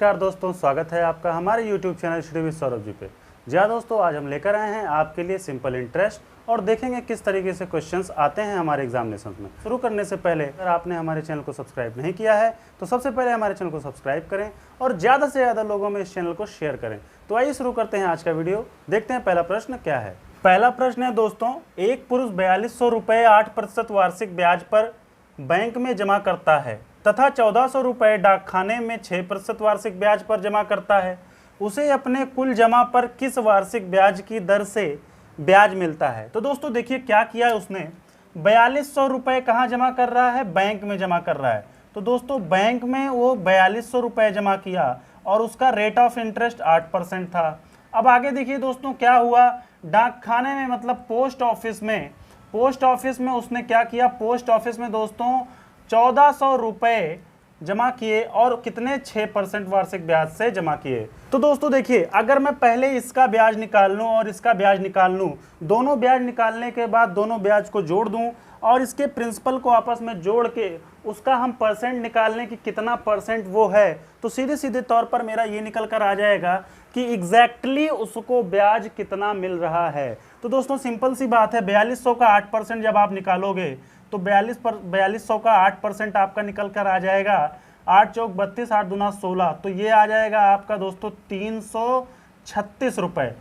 नमस्कार दोस्तों, स्वागत है आपका हमारे YouTube channel Shri with Saurabh ji पे। जी हाँ दोस्तों, आज हम लेकर आए हैं आपके लिए सिंपल इंटरेस्ट और देखेंगे किस तरीके से क्वेश्चंस आते हैं हमारे एग्जामिनेशन में। शुरू करने से पहले अगर आपने हमारे चैनल को सब्सक्राइब नहीं किया है तो सबसे पहले हमारे चैनल को सब्सक्राइब करें और ज़्यादा से ज़्यादा लोगों में इस चैनल को शेयर करें। तो आइए शुरू करते हैं आज का वीडियो। देखते हैं पहला प्रश्न क्या है। पहला प्रश्न है दोस्तों, एक पुरुष 4200 रुपये 8% वार्षिक ब्याज पर बैंक में जमा करता है तथा 1400 रुपये डाकखाने में 6% वार्षिक ब्याज पर जमा करता है। उसे अपने कुल जमा पर किस वार्षिक ब्याज की दर से ब्याज मिलता है। तो दोस्तों देखिए क्या किया है उसने, 4200 रुपये कहाँ जमा कर रहा है, बैंक में जमा कर रहा है। तो दोस्तों बैंक में वो 4200 रुपये जमा किया और उसका रेट ऑफ इंटरेस्ट 8% था। अब आगे देखिए दोस्तों क्या हुआ, डाकखाने में मतलब पोस्ट ऑफिस में उसने क्या किया, पोस्ट ऑफिस में दोस्तों 1400 रुपये जमा किए और कितने 6% वार्षिक ब्याज से जमा किए। तो दोस्तों देखिए, अगर मैं पहले इसका ब्याज निकाल लूं और इसका ब्याज निकाल लूं, दोनों ब्याज निकालने के बाद दोनों ब्याज को जोड़ दूं और इसके प्रिंसिपल को आपस में जोड़ के उसका हम परसेंट निकालने की कितना परसेंट वो है, तो सीधे सीधे तौर पर मेरा ये निकल कर आ जाएगा कि एग्जैक्टली उसको ब्याज कितना मिल रहा है। तो दोस्तों सिंपल सी बात है, 4200 का 8% जब आप निकालोगे तो 4200 का 8% आपका निकल कर आ जाएगा 8 चौक 32, 8 दूना 16, तो ये आ जाएगा आपका दोस्तों 336 रुपये।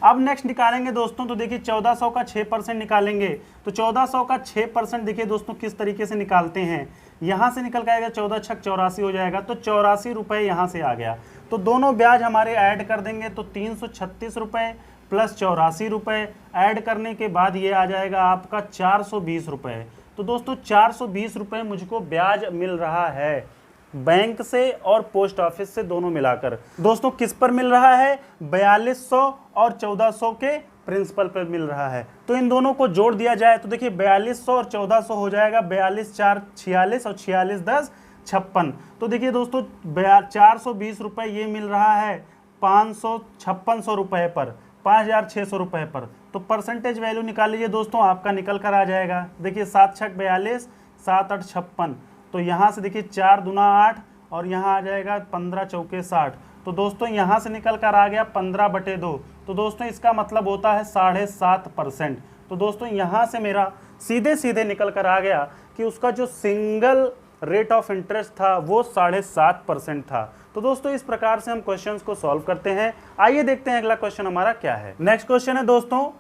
अब नेक्स्ट निकालेंगे दोस्तों, तो देखिए 1400 का 6% निकालेंगे। तो 1400 का 6% देखिए दोस्तों किस तरीके से निकालते हैं, यहाँ से निकल के आएगा 14 छक 84 हो जाएगा, तो 84 रुपये यहाँ से आ गया। तो दोनों ब्याज हमारे ऐड कर देंगे तो 336 रुपये प्लस 84 रुपये ऐड करने के बाद ये आ जाएगा आपका 420 रुपये। तो दोस्तों 420 रुपये मुझको ब्याज मिल रहा है बैंक से और पोस्ट ऑफिस से दोनों मिलाकर। दोस्तों किस पर मिल रहा है, 4200 और 1400 के प्रिंसिपल पर मिल रहा है। तो इन दोनों को जोड़ दिया जाए तो देखिए 4200 और 1400 हो जाएगा 42 4 46 और 46 10 56। तो देखिए दोस्तों 420 रुपये ये मिल रहा है 5600 रुपये पर, 5600 रुपये पर। तो परसेंटेज वैल्यू निकाल लीजिए दोस्तों, आपका निकल कर आ जाएगा। देखिए 7 छक 42, 7 8 56, तो यहाँ से देखिए 4 दूना 8 और यहाँ आ जाएगा 15 चौके 60। तो दोस्तों यहाँ से निकल कर आ गया 15/2। तो दोस्तों इसका मतलब होता है 7.5%। तो दोस्तों यहाँ से मेरा सीधे सीधे निकल कर आ गया कि उसका जो सिंगल रेट ऑफ इंटरेस्ट था वो 7.5% था। तो दोस्तों इस प्रकार से हम क्वेश्चंस को सॉल्व करते हैं। आइए देखते हैं अगला क्वेश्चन हमारा क्या है। नेक्स्ट क्वेश्चन है दोस्तों,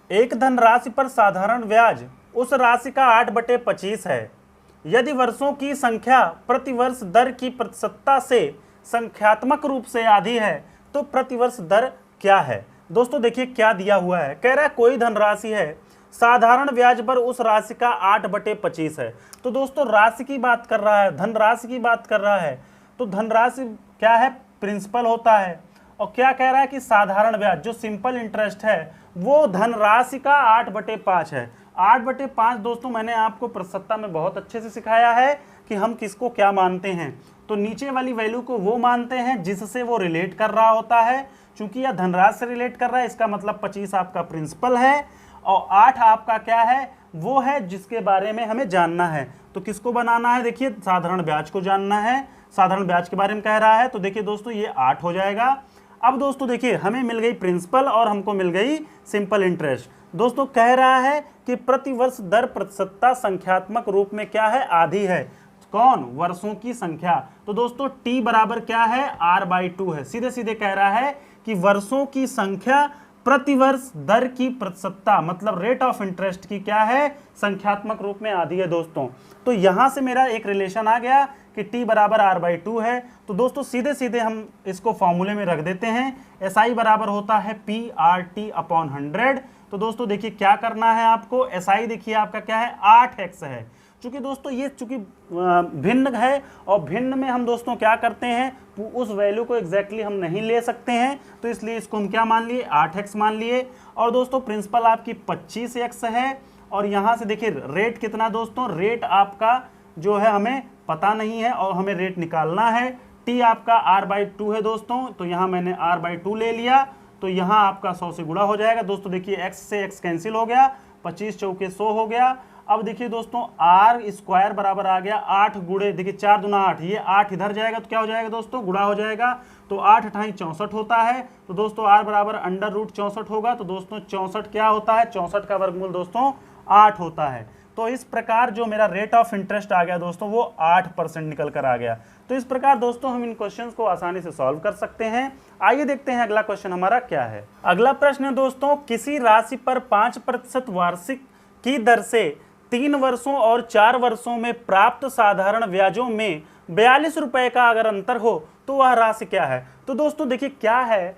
एक धनराशि पर साधारण ब्याज उस राशि का 8/25 है। यदि वर्षों की संख्या प्रतिवर्ष दर की प्रतिशतता से संख्यात्मक रूप से आधी है तो प्रतिवर्ष दर क्या है। दोस्तों देखिए क्या दिया हुआ है, कह रहा है कोई धनराशि है, साधारण ब्याज पर उस राशि का 8/25 है। तो दोस्तों राशि की बात कर रहा है, धनराशि की बात कर रहा है। तो धनराशि क्या है, प्रिंसिपल होता है। और क्या कह रहा है कि साधारण ब्याज जो सिंपल इंटरेस्ट है वो धनराशि का 8/5 है। 8/5 दोस्तों मैंने आपको प्रतिशतता में बहुत अच्छे से सिखाया है कि हम किसको क्या मानते हैं। तो नीचे वाली वैल्यू को वो मानते हैं जिससे वो रिलेट कर रहा होता है। चूंकि यह धनराशि से रिलेट कर रहा है, इसका मतलब 25 आपका प्रिंसिपल है और 8 आपका क्या है, वो है जिसके बारे में हमें जानना है। तो किसको बनाना है, देखिए साधारण ब्याज को जानना है, साधारण ब्याज के बारे में कह रहा है। तो देखिए दोस्तों ये 8 हो जाएगा। अब दोस्तों देखिए हमें मिल गई प्रिंसिपल और हमको मिल गई सिंपल इंटरेस्ट। दोस्तों कह रहा है कि प्रतिवर्ष दर प्रतिशतता संख्यात्मक रूप में क्या है, आधी है। कौन, वर्षों की संख्या। तो दोस्तों t बराबर क्या है, r/2 है। सीधे सीधे कह रहा है कि वर्षों की संख्या प्रतिवर्ष दर की प्रतिशतता मतलब रेट ऑफ इंटरेस्ट की क्या है, संख्यात्मक रूप में आधी है दोस्तों। तो यहां से मेरा एक रिलेशन आ गया कि t बराबर r/2 है। तो दोस्तों सीधे सीधे हम इसको फॉर्मूले में रख देते हैं। SI बराबर होता है PRT/100। तो दोस्तों देखिए क्या करना है आपको, SI देखिए आपका क्या है, 8x है। चूंकि दोस्तों ये चूंकि भिन्न है और भिन्न में हम दोस्तों क्या करते हैं, उस वैल्यू को एग्जैक्टली हम नहीं ले सकते हैं, तो इसलिए इसको हम क्या मान लिए, 8x मान लिए। और दोस्तों प्रिंसिपल आपकी 25x है और यहाँ से देखिए रेट कितना दोस्तों, रेट आपका जो है हमें पता नहीं है और हमें रेट निकालना है। t आपका r/2 है दोस्तों, तो यहाँ मैंने r/2 ले लिया। तो यहाँ आपका 100 से गुणा हो जाएगा दोस्तों। देखिए x से x कैंसिल हो गया, 25 चौके 100 हो गया। अब देखिए दोस्तों आर स्क्वायर बराबर आ गया 8 गुणे, देखिए 4 दूना 8, ये 8 इधर जाएगा तो क्या हो जाएगा दोस्तों, गुणा हो जाएगा, तो 8 अठाई 64 होता है। तो दोस्तों आर बराबर अंडर रूट 64 होगा। तो दोस्तों 64 क्या होता है, 64 का वर्गमूल दोस्तों 8 होता है। तो इस प्रकार जो मेरा रेट ऑफ इंटरेस्ट आ गया दोस्तों वो 8% निकल कर आ गया। तो इस प्रकार दोस्तों हम इन क्वेश्चंस को आसानी से सॉल्व कर सकते हैं। आइए देखते हैं अगला क्वेश्चन हमारा क्या है। अगला प्रश्न है दोस्तों, किसी राशि पर 5% वार्षिक की दर से 3 वर्षों और 4 वर्षों में प्राप्त साधारण ब्याजों में 42 रुपए का अगर अंतर हो तो वह राशि क्या है। तो दोस्तों देखिए क्या है,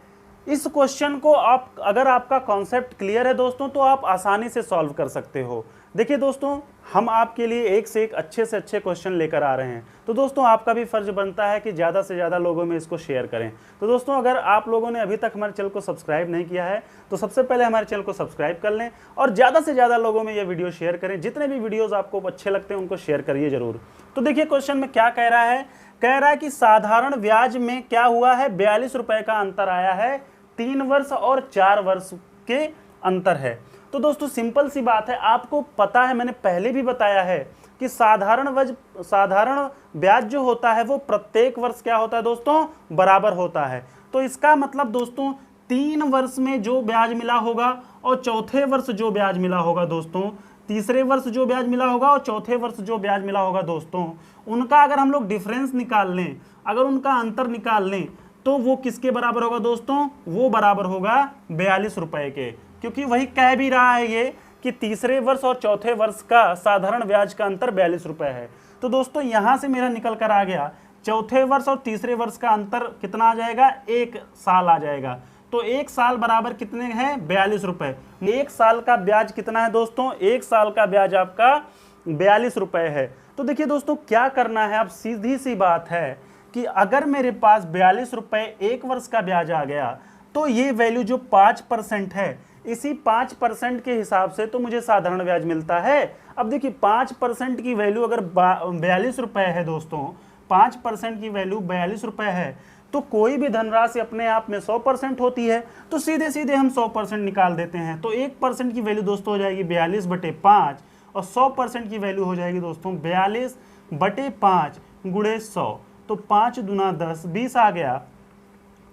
इस क्वेश्चन को आप अगर आपका कॉन्सेप्ट क्लियर है दोस्तों तो आप आसानी से सॉल्व कर सकते हो। देखिए दोस्तों हम आपके लिए एक से एक अच्छे से अच्छे क्वेश्चन लेकर आ रहे हैं, तो दोस्तों आपका भी फर्ज बनता है कि ज़्यादा से ज़्यादा लोगों में इसको शेयर करें। तो दोस्तों अगर आप लोगों ने अभी तक हमारे चैनल को सब्सक्राइब नहीं किया है तो सबसे पहले हमारे चैनल को सब्सक्राइब कर लें और ज़्यादा से ज़्यादा लोगों में ये वीडियो शेयर करें। जितने भी वीडियोज़ आपको अच्छे लगते हैं उनको शेयर करिए ज़रूर। तो देखिए क्वेश्चन में क्या कह रहा है, कह रहा है कि साधारण ब्याज में क्या हुआ है, 42 रुपए का अंतर आया है, 3 वर्ष और 4 वर्ष के अंतर है। तो दोस्तों सिंपल सी बात है, आपको पता है मैंने पहले भी बताया है कि साधारण ब्याज जो होता है वो प्रत्येक वर्ष क्या होता है दोस्तों, बराबर होता है। तो इसका मतलब दोस्तों 3 वर्ष में जो ब्याज मिला होगा और चौथे वर्ष जो ब्याज मिला होगा दोस्तों, तीसरे वर्ष जो ब्याज मिला होगा और चौथे वर्ष जो ब्याज मिला होगा दोस्तों, उनका अगर हम लोग डिफरेंस निकाल लें, अगर उनका अंतर निकाल लें तो वो किसके बराबर होगा दोस्तों, वो बराबर होगा 42 रुपए के। क्योंकि वही कह भी रहा है ये कि तीसरे वर्ष और चौथे वर्ष का साधारण ब्याज का अंतर 42 रुपए है। तो दोस्तों यहां से मेरा निकल कर आ गया चौथे वर्ष और तीसरे वर्ष का अंतर कितना आ जाएगा, 1 साल आ जाएगा। तो 1 साल बराबर कितने हैं, 42 रुपए। 1 साल का ब्याज कितना है दोस्तों, 1 साल का ब्याज आपका 42 रुपए है। तो देखिए दोस्तों क्या करना है, अब सीधी सी बात है कि अगर मेरे पास 42 रुपए 1 वर्ष का ब्याज आ गया तो ये वैल्यू जो 5% है, इसी 5% के हिसाब से तो मुझे साधारण ब्याज मिलता है। अब देखिए 5% की वैल्यू अगर 42 रुपए है दोस्तों, 5% की वैल्यू 42 रुपए है, तो कोई भी धनराशि अपने आप में 100% होती है। तो सीधे सीधे हम 100% निकाल देते हैं। तो 1% की वैल्यू दोस्तों हो जाएगी 42/5 और 100% की वैल्यू हो जाएगी दोस्तों 42/5 गुणे 100। तो 5 दूना 10, 20 आ गया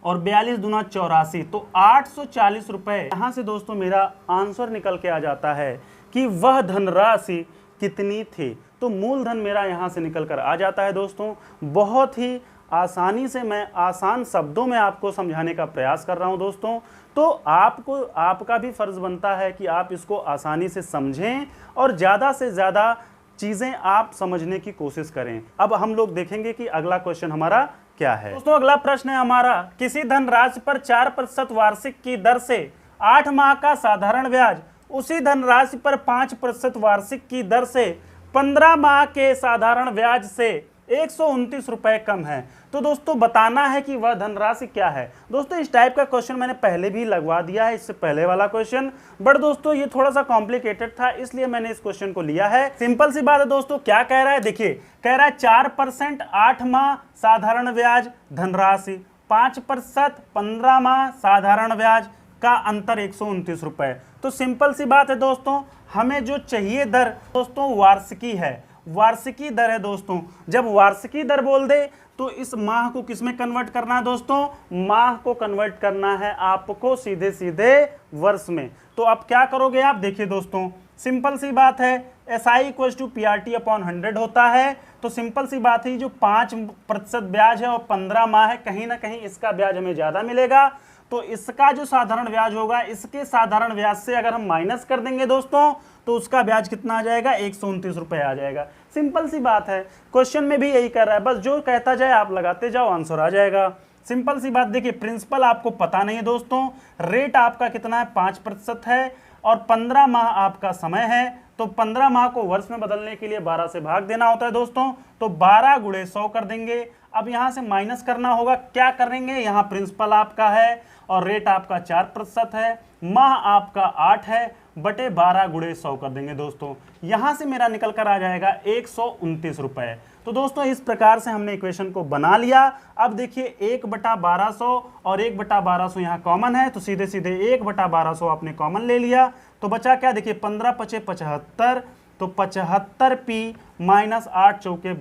और 42 दूना 84, तो 840 रुपए। यहाँ से दोस्तों मेरा आंसर निकल के आ जाता है कि वह धनराशि कितनी थी। तो मूलधन मेरा यहाँ से निकल कर आ जाता है दोस्तों। बहुत ही आसानी से मैं आसान शब्दों में आपको समझाने का प्रयास कर रहा हूँ दोस्तों। तो आपका भी फर्ज बनता है कि आप इसको आसानी से समझें और ज़्यादा से ज़्यादा चीज़ें आप समझने की कोशिश करें। अब हम लोग देखेंगे कि अगला क्वेश्चन हमारा क्या है दोस्तों। अगला प्रश्न है हमारा, किसी धनराशि पर 4% वार्षिक की दर से 8 माह का साधारण ब्याज उसी धनराशि पर 5% वार्षिक की दर से 15 माह के साधारण ब्याज से 129 रुपए कम है। तो दोस्तों बताना है कि वह धनराशि क्या है। दोस्तों इस टाइप का क्वेश्चन मैंने पहले भी लगवा दिया है, इससे पहले वाला क्वेश्चन, बट दोस्तों ये थोड़ा सा कॉम्प्लिकेटेड था इसलिए मैंने इस क्वेश्चन को लिया है। सिंपल सी बात है दोस्तों, क्या कह रहा है, देखिए कह रहा है 4% 8 माह साधारण ब्याज धनराशि, 5% 15 माह साधारण ब्याज का अंतर 129 रुपए। तो सिंपल सी बात है दोस्तों, हमें जो चाहिए दर दोस्तों वार्षिकी है, वार्षिकी दर है दोस्तों। जब वार्षिकी दर बोल दे तो इस माह को किस में कन्वर्ट करना है दोस्तों, माह को कन्वर्ट करना है आपको सीधे सीधे वर्ष में। तो अब क्या करोगे आप, देखिए दोस्तों सिंपल सी बात है, SI = PRT/100 होता है। तो सिंपल सी बात है, जो 5% ब्याज है और 15 माह है, कहीं ना कहीं इसका ब्याज हमें ज्यादा मिलेगा। तो इसका जो साधारण ब्याज होगा, इसके साधारण ब्याज से अगर हम माइनस कर देंगे दोस्तों तो उसका ब्याज कितना आ जाएगा, 129 रुपए आ जाएगा। सिंपल सी बात है, क्वेश्चन में भी यही कर रहा है, बस जो कहता जाए आप लगाते जाओ, आंसर आ जाएगा। सिंपल सी बात, देखिए प्रिंसिपल आपको पता नहीं है दोस्तों, रेट आपका कितना है, 5% है और 15 माह आपका समय है। तो 15 माह को वर्ष में बदलने के लिए 12 से भाग देना होता है दोस्तों। तो 12 × 100 कर देंगे। अब यहाँ से माइनस करना होगा, क्या करेंगे, यहाँ प्रिंसिपल आपका है और रेट आपका 4% है, माह आपका 8 है, बटे 12 × 100 कर देंगे दोस्तों। यहाँ से मेरा निकल कर आ जाएगा 129 रुपए। तो दोस्तों इस प्रकार से हमने इक्वेशन को बना लिया। अब देखिए 1/1200 और 1/1200 यहाँ कॉमन है, तो सीधे सीधे 1/1200 आपने कॉमन ले लिया। तो बचा क्या, देखिए 15 × 5 = 75, तो 75p माइनस 8 चौके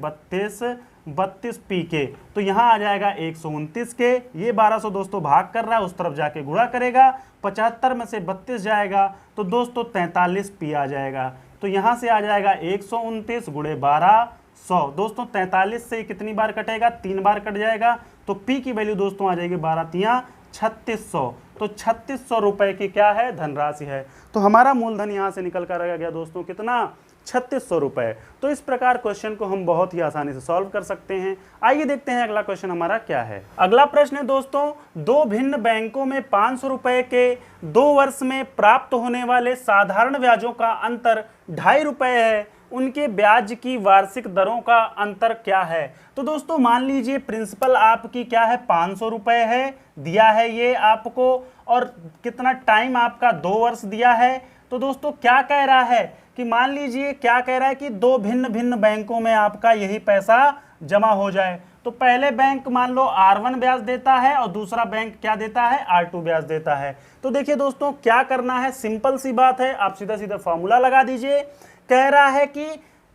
32p के, तो यहाँ आ जाएगा 129 के। ये 1200 दोस्तों भाग कर रहा है, उस तरफ जाके गुणा करेगा, 75 में से 32 जाएगा तो दोस्तों 43p आ जाएगा। तो यहाँ से आ जाएगा 129 गुणे 1200। दोस्तों 43 से कितनी बार कटेगा, 3 बार कट जाएगा, तो p की वैल्यू दोस्तों आ जाएगी 12 तिया 3600। तो 3600 रुपए की क्या है, धनराशि है। तो हमारा मूलधन यहाँ से निकल कर आ गया दोस्तों कितना, 3600 रुपए। तो इस प्रकार क्वेश्चन को हम बहुत ही आसानी से सॉल्व कर सकते हैं। आइए देखते हैं अगला क्वेश्चन हमारा क्या है। अगला प्रश्न है दोस्तों, दो भिन्न बैंकों में 500 रुपए के 2 वर्ष में प्राप्त होने वाले साधारण ब्याजों का अंतर 2.5 रुपए है, उनके ब्याज की वार्षिक दरों का अंतर क्या है। तो दोस्तों मान लीजिए प्रिंसिपल आपकी क्या है, 500 रुपए है, दिया है ये आपको, और कितना टाइम आपका 2 वर्ष दिया है। तो दोस्तों क्या कह रहा है कि मान लीजिए क्या कह रहा है कि दो भिन्न भिन्न बैंकों में आपका यही पैसा जमा हो जाए। तो पहले बैंक मान लो R1 ब्याज देता है और दूसरा बैंक क्या देता है, R2 ब्याज देता है। तो देखिए दोस्तों क्या करना है, सिंपल सी बात है, आप सीधा सीधा फॉर्मूला लगा दीजिए। कह रहा है कि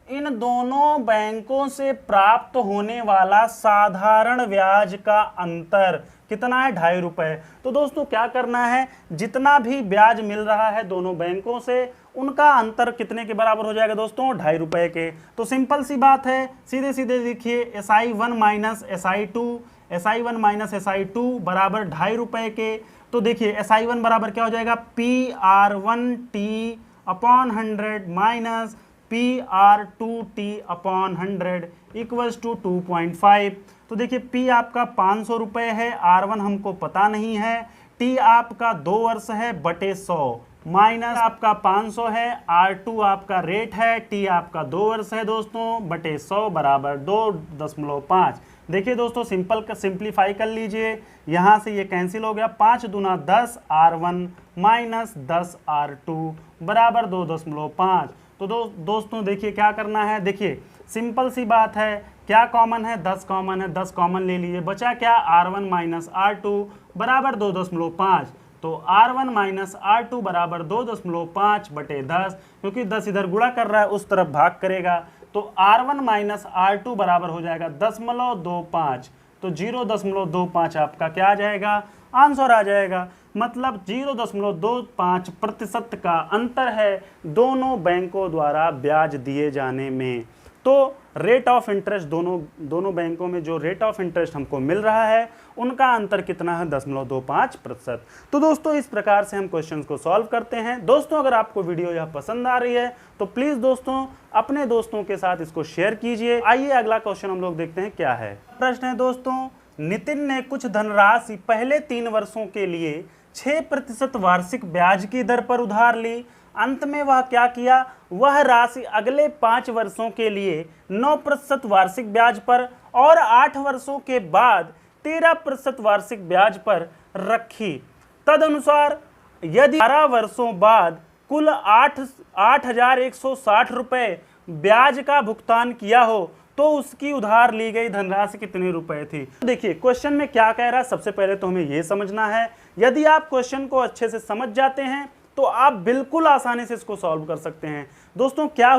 इन दोनों बैंकों से प्राप्त होने वाला साधारण ब्याज का अंतर कितना है, 2.5 रुपए। तो दोस्तों क्या करना है, जितना भी ब्याज मिल रहा है दोनों बैंकों से उनका अंतर कितने के बराबर हो जाएगा दोस्तों, 2.5 रुपए के। तो सिंपल सी बात है, सीधे सीधे देखिए SI1 minus SI1 minus SI2 बराबर 2.5 रुपए के। तो देखिए SI1 बराबर क्या हो जाएगा, PR1T upon 100 minus PR2T upon 100 equals to 2.5। तो देखिए P आपका 500 रुपए है, R1 हमको पता नहीं है, T आपका 2 वर्ष है बटे 100 माइनस आपका 500 है, R2 आपका रेट है, T आपका 2 वर्ष है दोस्तों बटे 100 बराबर 2.5। देखिए दोस्तों सिंप्लीफाई कर लीजिए, यहाँ से ये कैंसिल हो गया, 5 दूना 10 R1 माइनस 10 R2 बराबर 2.5। तो दोस्तों देखिए क्या करना है, देखिए सिंपल सी बात है, क्या कॉमन है, 10 कॉमन है, 10 कॉमन ले लीजिए, बचा क्या, R1 माइनस R2 बराबर 2.5। तो R1 माइनस R2 बराबर 2.5 बटे 10, क्योंकि 10 इधर गुणा कर रहा है उस तरफ भाग करेगा, तो R1 माइनस R2 बराबर हो जाएगा 0.25। तो 0.25 आपका क्या आ जाएगा, आंसर आ जाएगा। मतलब 0.25% का अंतर है दोनों बैंकों द्वारा ब्याज दिए जाने में। तो रेट ऑफ इंटरेस्ट दोनों बैंकों में जो रेट ऑफ इंटरेस्ट हमको मिल रहा है उनका अंतर कितना है, 0.25%। तो दोस्तों इस प्रकार से हम क्वेश्चंस को सॉल्व करते हैं। दोस्तों अगर आपको वीडियो यह पसंद आ रही है तो प्लीज़ दोस्तों अपने दोस्तों के साथ इसको शेयर कीजिए। आइए अगला क्वेश्चन हम लोग देखते हैं क्या है। प्रश्न है दोस्तों, नितिन ने कुछ धनराशि पहले 3 वर्षों के लिए 6% वार्षिक ब्याज की दर पर उधार ली। अंत में वह क्या किया, वह राशि अगले 5 वर्षों के लिए 9% वार्षिक ब्याज पर और 8 वर्षों के बाद 13% वार्षिक ब्याज पर रखी। तदनुसार यदि 12 वर्षों बाद कुल 8,160 रुपए ब्याज का भुगतान किया हो तो उसकी उधार ली गई धनराशि कितने रुपए थी। देखिए क्वेश्चन में क्या कह रहा है, सबसे पहले तो हमें यह समझना है। यदि आप क्वेश्चन को अच्छे से समझ जाते हैं तो आप बिल्कुल आसानी से इसको सॉल्व कर सकते हैं। दोस्तों क्या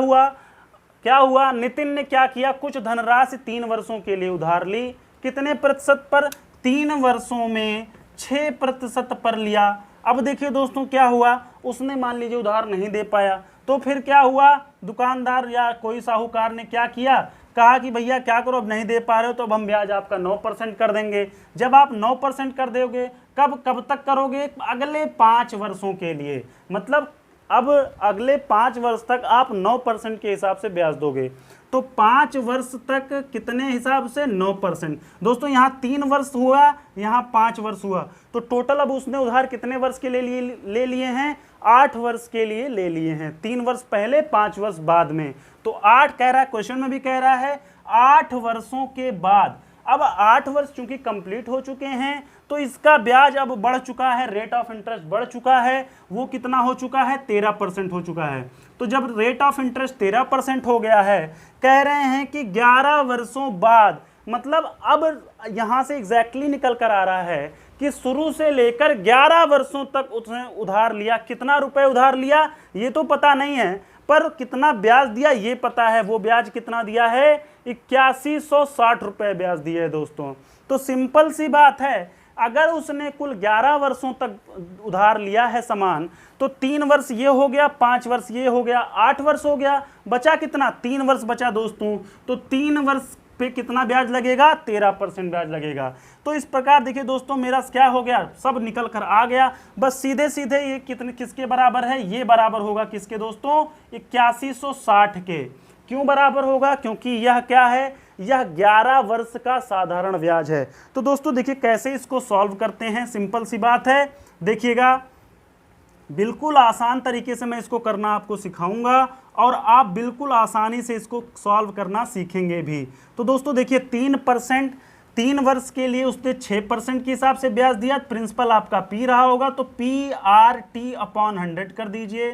हुआ, नितिन ने क्या किया, कुछ धनराशि 3 वर्षों के लिए उधार ली। कितने प्रतिशत पर, 3 वर्षों में 6% पर लिया। अब देखिए दोस्तों क्या हुआ, उसने मान लीजिए उधार नहीं दे पाया, तो फिर क्या हुआ, दुकानदार या कोई साहूकार ने क्या किया, कहा कि भैया क्या करो, अब नहीं दे पा रहे हो तो अब हम ब्याज आपका 9% कर देंगे। जब आप 9% कर दोगे, कब तक करोगे, अगले 5 वर्षों के लिए। मतलब अब अगले 5 वर्ष तक आप 9% के हिसाब से ब्याज दोगे। तो 5 वर्ष तक कितने हिसाब से, 9%। दोस्तों यहाँ 3 वर्ष हुआ, यहाँ 5 वर्ष हुआ, तो टोटल अब उसने उधार कितने वर्ष के ले लिए हैं, 8 वर्ष के लिए ले लिए हैं। 3 वर्ष पहले, 5 वर्ष बाद में। तो 8 कह रहा है, क्वेश्चन में भी कह रहा है 8 वर्षों के बाद। अब 8 वर्ष चूंकि कंप्लीट हो चुके हैं तो इसका ब्याज अब बढ़ चुका है, रेट ऑफ इंटरेस्ट बढ़ चुका है। वो कितना हो चुका है, 13% हो चुका है। तो जब रेट ऑफ इंटरेस्ट 13% हो गया है, कह रहे हैं कि 11 वर्षों बाद, मतलब अब यहां से एग्जैक्टली निकल कर आ रहा है कि शुरू से लेकर 11 वर्षों तक उसने उधार लिया। कितना रुपए उधार लिया ये तो पता नहीं है, पर कितना ब्याज दिया ये पता है, वो ब्याज कितना दिया है, 8160 रुपए ब्याज दिया है दोस्तों। तो सिंपल सी बात है, अगर उसने कुल 11 वर्षों तक उधार लिया है सामान, तो 3 वर्ष ये हो गया, 5 वर्ष ये हो गया, 8 वर्ष हो गया, बचा कितना, 3 वर्ष बचा दोस्तों। तो 3 वर्ष पे कितना ब्याज लगेगा, 13% ब्याज लगेगा। तो इस प्रकार देखिए दोस्तों, मेरा क्या हो गया, सब निकल कर आ गया। बस सीधे सीधे ये कितने किसके बराबर है, ये बराबर होगा किसके दोस्तों, 8160 के। क्यों बराबर होगा, क्योंकि यह क्या है, यह 11 वर्ष का साधारण ब्याज है। तो दोस्तों देखिए कैसे इसको सॉल्व करते हैं, सिंपल सी बात है, देखिएगा बिल्कुल आसान तरीके से मैं इसको करना आपको सिखाऊंगा और आप बिल्कुल आसानी से इसको सॉल्व करना सीखेंगे भी। तो दोस्तों देखिए 3%, 3 वर्ष के लिए उसने 6% के हिसाब से ब्याज दिया, प्रिंसिपल आपका पी रहा होगा, तो PRT/100 कर दीजिए,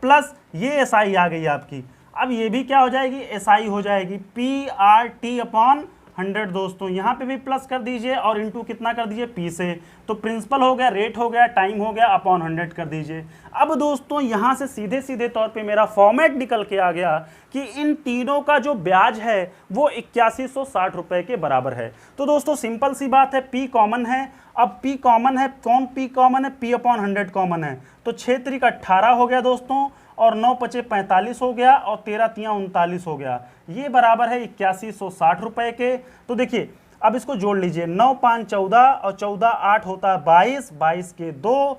प्लस ये SI आ गई आपकी। अब ये भी क्या हो जाएगी, SI हो जाएगी, PRT/100 दोस्तों, यहाँ पे भी प्लस कर दीजिए और इंटू कितना कर दीजिए, P से। तो प्रिंसिपल हो गया, रेट हो गया, टाइम हो गया, अपॉन 100 कर दीजिए। अब दोस्तों यहाँ से सीधे सीधे तौर पे मेरा फॉर्मेट निकल के आ गया कि इन तीनों का जो ब्याज है वो 8160 रुपए के बराबर है। तो दोस्तों सिंपल सी बात है, P कॉमन है। अब P कॉमन है, कौन P कॉमन है, P/100 कॉमन है। तो 6 त्रिक 18 हो गया दोस्तों, और 9 पचे 45 हो गया, और 13 तियां 39 हो गया। ये बराबर है 8160 रुपए के। तो देखिए अब इसको जोड़ लीजिए, 9 5 14 और 14 8 होता है 22, 22 के 2,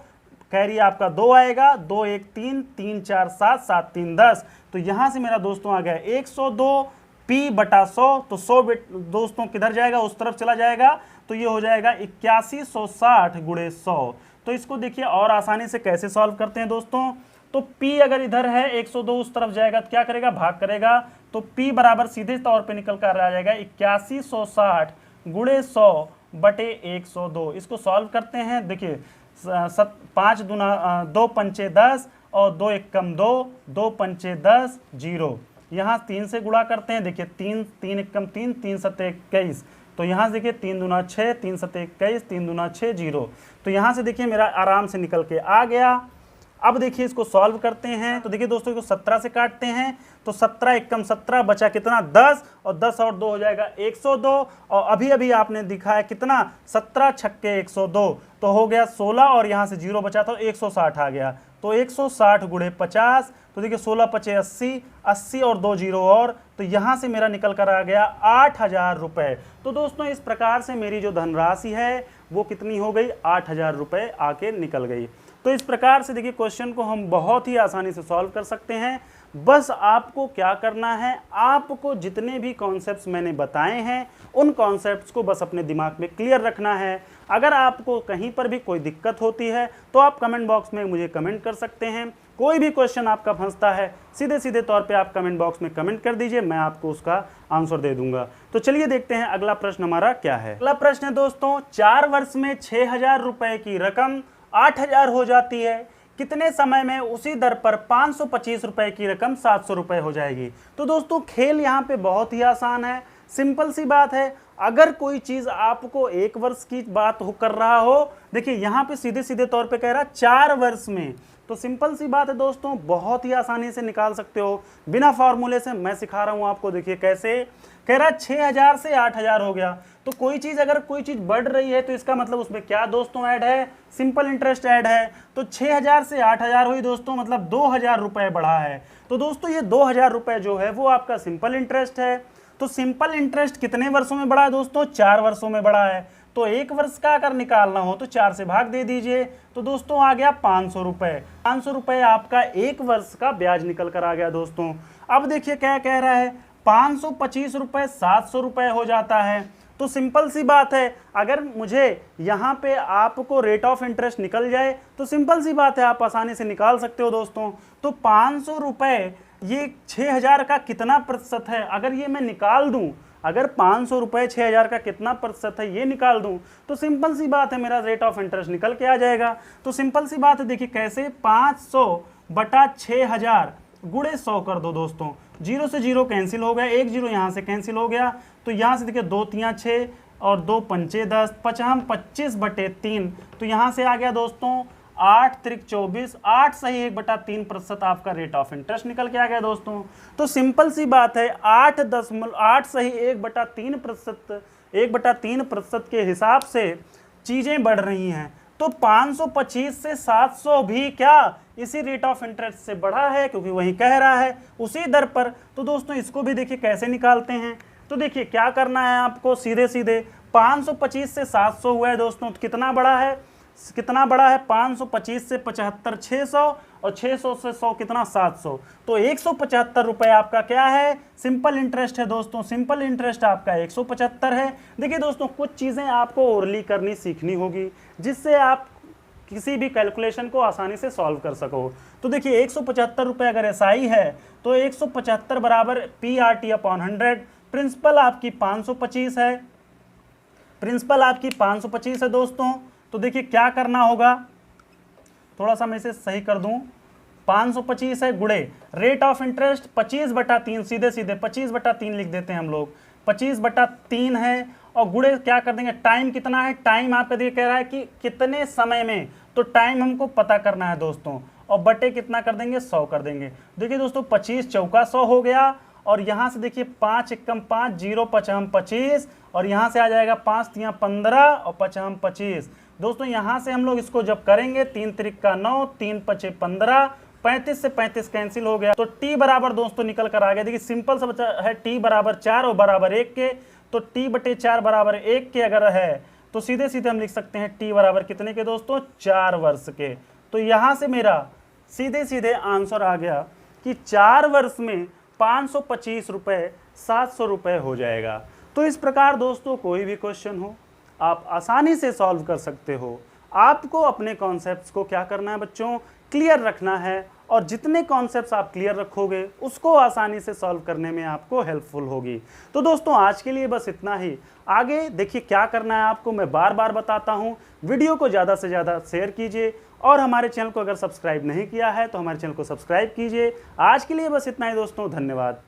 कैरी आपका 2 आएगा, 2 1 3, 3 4 7, 7 3 10। तो यहाँ से मेरा दोस्तों आ गया 102 P/100। तो 100 दोस्तों किधर जाएगा, उस तरफ चला जाएगा, तो ये हो जाएगा 8160 गुणे 100। तो इसको देखिए और आसानी से कैसे सॉल्व करते हैं दोस्तों। तो P अगर इधर है, 102 उस तरफ जाएगा तो क्या करेगा, भाग करेगा। तो P बराबर सीधे तौर पे निकल कर आ जाएगा 8160 गुणे 100 बटे 102। इसको सॉल्व करते हैं, देखिए 5 दूना 2 पंचे 10 और 2 एकम 2, 2 पंचे 10, 0। यहाँ 3 से गुणा करते हैं, देखिए 3 3 एकम 3, 3 सत्ते 21। तो यहाँ से देखिए 3 दूना 6, 3 सत्ते 21, 3 दूना 6, 0। तो यहाँ से देखिए मेरा आराम से निकल के आ गया। अब देखिए इसको सॉल्व करते हैं, तो देखिए दोस्तों इसको 17 से काटते हैं, तो 17 एकम 17, बचा कितना 10, और 10 और 2 हो जाएगा 102। और अभी अभी आपने दिखाया कितना, 17 छक्के 102, तो हो गया 16, और यहाँ से 0 बचा था 160 आ गया। तो 160 गुणे 50, तो देखिए 16 पचे 80, 80 और 2 0 और, तो यहाँ से मेरा निकल कर आ गया 8000 रुपये। तो दोस्तों इस प्रकार से मेरी जो धनराशि है वो कितनी हो गई, 8000 रुपये आके निकल गई। तो इस प्रकार से देखिए क्वेश्चन को हम बहुत ही आसानी से सॉल्व कर सकते हैं। बस आपको क्या करना है, आपको जितने भी कॉन्सेप्ट्स मैंने बताए हैं उन कॉन्सेप्ट्स को बस अपने दिमाग में क्लियर रखना है। अगर आपको कहीं पर भी कोई दिक्कत होती है तो आप कमेंट बॉक्स में मुझे कमेंट कर सकते हैं। कोई भी क्वेश्चन आपका फंसता है, सीधे सीधे तौर पे आप कमेंट बॉक्स में कमेंट कर दीजिए, मैं आपको उसका आंसर दे दूंगा। तो चलिए देखते हैं अगला प्रश्न हमारा क्या है। अगला प्रश्न है दोस्तों, 4 वर्ष में 6000 रुपए की रकम 8000 हो जाती है, कितने समय में उसी दर पर 525 रुपए की रकम 700 रुपए हो जाएगी। तो दोस्तों खेल यहाँ पे बहुत ही आसान है, सिंपल सी बात है। अगर कोई चीज आपको 1 वर्ष की बात कर रहा हो, देखिए यहाँ पे सीधे सीधे तौर पे कह रहा 4 वर्ष में, तो सिंपल सी बात है दोस्तों, बहुत ही आसानी से निकाल सकते हो बिना फॉर्मूले से। मैं सिखा रहा हूँ आपको, देखिए कैसे कह रहा 6000 से 8000 हो गया। तो कोई चीज़ अगर कोई चीज़ बढ़ रही है तो इसका मतलब उसमें क्या दोस्तों ऐड है, सिंपल इंटरेस्ट ऐड है। तो 6000 से 8000 हुई दोस्तों, मतलब 2000 रुपये बढ़ा है। तो दोस्तों ये 2000 रुपये जो है वो आपका सिंपल इंटरेस्ट है। तो सिंपल इंटरेस्ट कितने वर्षों में बढ़ा है दोस्तों, 4 वर्षों में बढ़ा है। तो 1 वर्ष का अगर निकालना हो तो 4 से भाग दे दीजिए, तो दोस्तों आ गया 500 रुपये। 500 रुपये आपका 1 वर्ष का ब्याज निकल कर आ गया दोस्तों। अब देखिए क्या कह रहा है, 525 रुपये 700 रुपये हो जाता है। तो सिंपल सी बात है, अगर मुझे यहाँ पे आपको रेट ऑफ इंटरेस्ट निकल जाए तो सिंपल सी बात है, आप आसानी से निकाल सकते हो दोस्तों। तो 500 रुपये ये 6000 का कितना प्रतिशत है, अगर ये मैं निकाल दूं, अगर 500 रुपये 6000 का कितना प्रतिशत है ये निकाल दूं, तो सिंपल सी बात है मेरा रेट ऑफ इंटरेस्ट निकल के आ जाएगा। तो सिंपल सी बात है, देखिए कैसे, 500 बटा 6000 गुणे 100 कर दो दोस्तों। 0 से 0 कैंसिल हो गया, 1 0 यहाँ से कैंसिल हो गया। तो यहाँ से देखिए 2 तियां 6 और 2 पंचे 10, 55 25 बटे 3। तो यहाँ से आ गया दोस्तों 8 त्रिक 24, 8 सही 1/3% आपका रेट ऑफ इंटरेस्ट निकल के आ गया दोस्तों। तो सिंपल सी बात है, 8 सही 1/3% के हिसाब से चीजें बढ़ रही हैं। तो 525 से 700 भी क्या इसी रेट ऑफ इंटरेस्ट से बढ़ा है, क्योंकि वही कह रहा है उसी दर पर। तो दोस्तों इसको भी देखिए कैसे निकालते हैं। तो देखिए क्या करना है आपको, सीधे सीधे 525 से 700 हुआ है दोस्तों, तो कितना बड़ा है 525 से 75 600 और 600 से 100 कितना 700। तो 175 रुपए आपका क्या है, सिंपल इंटरेस्ट है दोस्तों। सिंपल इंटरेस्ट आपका 175 है। देखिए दोस्तों कुछ चीजें आपको ओरली करनी सीखनी होगी, जिससे आप किसी भी कैलकुलेशन को आसानी से सॉल्व कर सको। तो देखिए 175 रुपए अगर एसआई है तो 175 बराबर PRT/100। प्रिंसिपल आपकी 525 है, प्रिंसिपल आपकी 525 है दोस्तों। तो देखिए क्या करना होगा, थोड़ा सा मैं इसे सही कर दूं, 525 है गुड़े रेट ऑफ इंटरेस्ट 25/3, सीधे सीधे 25/3 लिख देते हैं हम लोग, 25/3 है। और गुड़े क्या कर देंगे, टाइम कितना है, टाइम आपका देखिए कह रहा है कि कितने समय में, तो टाइम हमको पता करना है दोस्तों। और बटे कितना कर देंगे, 100 कर देंगे। देखिए दोस्तों 25 चौका 100 हो गया। और यहाँ से देखिए 5 एकम 5, 0 पचहम 25, और यहाँ से आ जाएगा 5 तियां 15 और पचहम 25। दोस्तों यहाँ से हम लोग इसको जब करेंगे 3 त्रिक का 9, 3 पचे 15, 35 से 35 कैंसिल हो गया। तो टी बराबर दोस्तों निकल कर आ गया। देखिए सिंपल सा बचा है, टी बराबर 4 और बराबर 1 के। तो t/4 बराबर 1 के अगर है तो सीधे सीधे हम लिख सकते हैं टी बराबर कितने के दोस्तों, 4 वर्ष के। तो यहाँ से मेरा सीधे सीधे आंसर आ गया कि 4 वर्ष में 525 रुपये 700 रुपये हो जाएगा। तो इस प्रकार दोस्तों कोई भी क्वेश्चन हो आप आसानी से सॉल्व कर सकते हो। आपको अपने कॉन्सेप्ट्स को क्या करना है बच्चों, क्लियर रखना है। और जितने कॉन्सेप्ट्स आप क्लियर रखोगे उसको आसानी से सॉल्व करने में आपको हेल्पफुल होगी। तो दोस्तों आज के लिए बस इतना ही। आगे देखिए क्या करना है आपको, मैं बार बार बताता हूँ। वीडियो को ज़्यादा से ज़्यादा शेयर कीजिए, और हमारे चैनल को अगर सब्सक्राइब नहीं किया है तो हमारे चैनल को सब्सक्राइब कीजिए। आज के लिए बस इतना ही दोस्तों, धन्यवाद।